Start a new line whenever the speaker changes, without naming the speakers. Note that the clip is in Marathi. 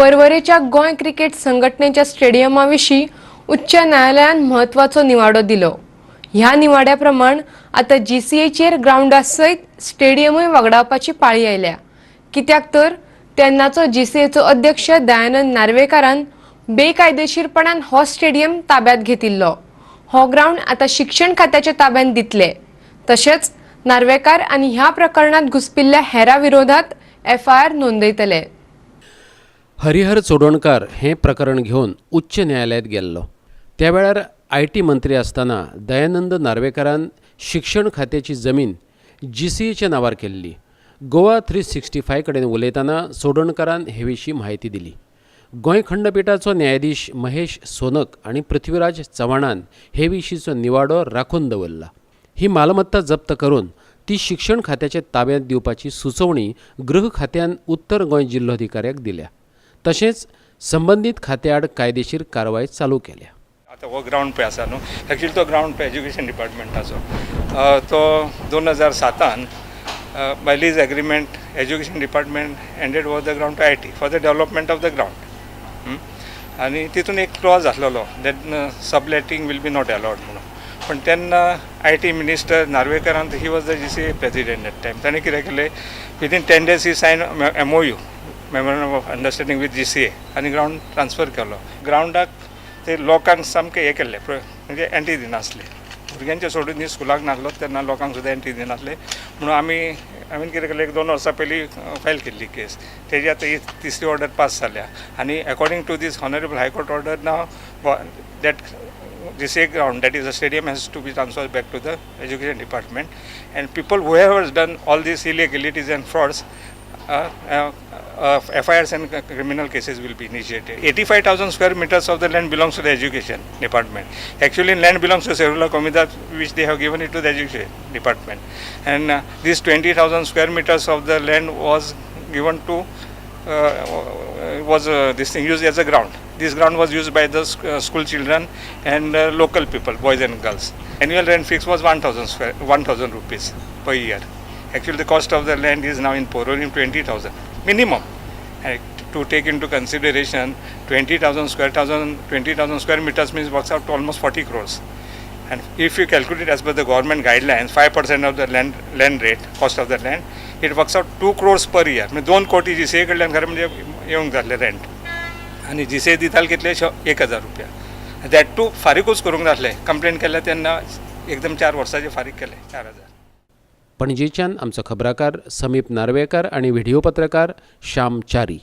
परवरेच्या गोंय क्रिकेट संघटनेच्या स्टेडियमाविशीं उच्च न्यायालयान म्हत्वाचो निवाडो दिलो। ह्या निवाड्या प्रमाण आता जीसीएचेर ग्राउंडा सयत स्टेडियमूय वगडावपाची पाळी आयल्या। कित्याक तर तेन्नाचो जीसीएचो अध्यक्ष दयानंद नार्वेकारान बेकायदेशीरपणान हो स्टेडियम ताब्यात घेतिल्लो। हो ग्राउंड आता शिक्षण खात्याच्या ताब्यात दितले। तशेंच नार्वेकार आनी ह्या प्रकरणात घुसपिल्ल्या हेरां विरोधात एफआयआर नोंदयतले।
हरिहर चोडणकार हे प्रकरण घेवन उच्च न्यायालयात गेल्लो। त्या वेळार आयटी मंत्री आसतना दयानंद नार्वेकारान शिक्षण खात्याची जमीन जीसीएच्या नांवार केल्ली। गोवा 365 कडेन उलयतना चोडणकारान हे विशीं म्हायती दिली। गोंय खंडपीठाचो न्यायाधीश महेश सोनक आनी पृथ्वीराज चव्हाणान हे विशींचो निवाडो राखून दवरला। ही मालमत्ता जप्त करून ती शिक्षण खात्याच्या ताब्यांत दिवपाची सुचोवणी गृह खात्यान उत्तर गोंय जिल्लोधिकाऱ्याक दिल्या। तशेंच संबंधीत खात्याआड कायदेशीर कारवाय चालू केल्या।
आता हो ग्राउंड पे आसा न्हू, एक्चुअली तो ग्राउंड पे एज्युकेशन डिपार्टमेंटाचो तो 2007 by lease agreement education department handed over the ground to IT for the development of the ground आनी तितून एक क्लॉज आसलेलो that subletting will be not allowed म्हणून। पण तेन्ना आयटी मिनिस्टर नार्वेकारान he was the GCA president at time ताणें कितें केलें within 10 days he sign MOU memorandum of understanding with GCA आनी ग्राउंड ट्रान्सफर केलो। ग्राउंडाक ते लोकांक सामकें हें केल्लें म्हणजे एंट्री दिनासले, भुरग्यांचे सोडून न्ही स्कुलाक नासलो तेन्ना लोकांक सुद्दां एंट्री दिनासले म्हणून हांवें कितें केलें 1-2 वर्सां पयलीं फायल केल्ली केस। तेजी आतां ही 3री ऑर्डर पास जाल्या आनी according to this honourable high court order now that GCA ground, that is the stadium, has to be transferred back to the education department, and people who have done all these illegalities and frauds, FIRs and criminal cases will be initiated. 85,000 square meters of the land belongs to the education department. Actually, land belongs to Serula Komidat, which they have given it to the education department, and these 20,000 square meters of the land was given to this thing used as a ground. This ground was used by the school children and local people, boys and girls. Annual rent fix was 1,000 rupees per year. Actually, the cost of the land is now in Pororim 20,000 minimum. And to take into consideration 20,000 square meters means works out to almost 40 crores. And if you calculate as per the government guidelines, 5% of the land rate, cost of the land, it works out 2 crores per year. म्हणजे 2 कोटी जीसीए कडल्यान खरें म्हणजे येवंक जातले रेंट आनी जीसीए दिताले कितले 1,000 रुपया। दॅट टू फारीकूच करूंक जातले। कंप्लेन केल्या तेन्ना एकदम 4 वर्सांचे फारीक केले 4,000।
पणजेच्यान आमचो खबराकार समीप नार्वेकार आनी व्हिडिओ पत्रकार श्याम च्यारी।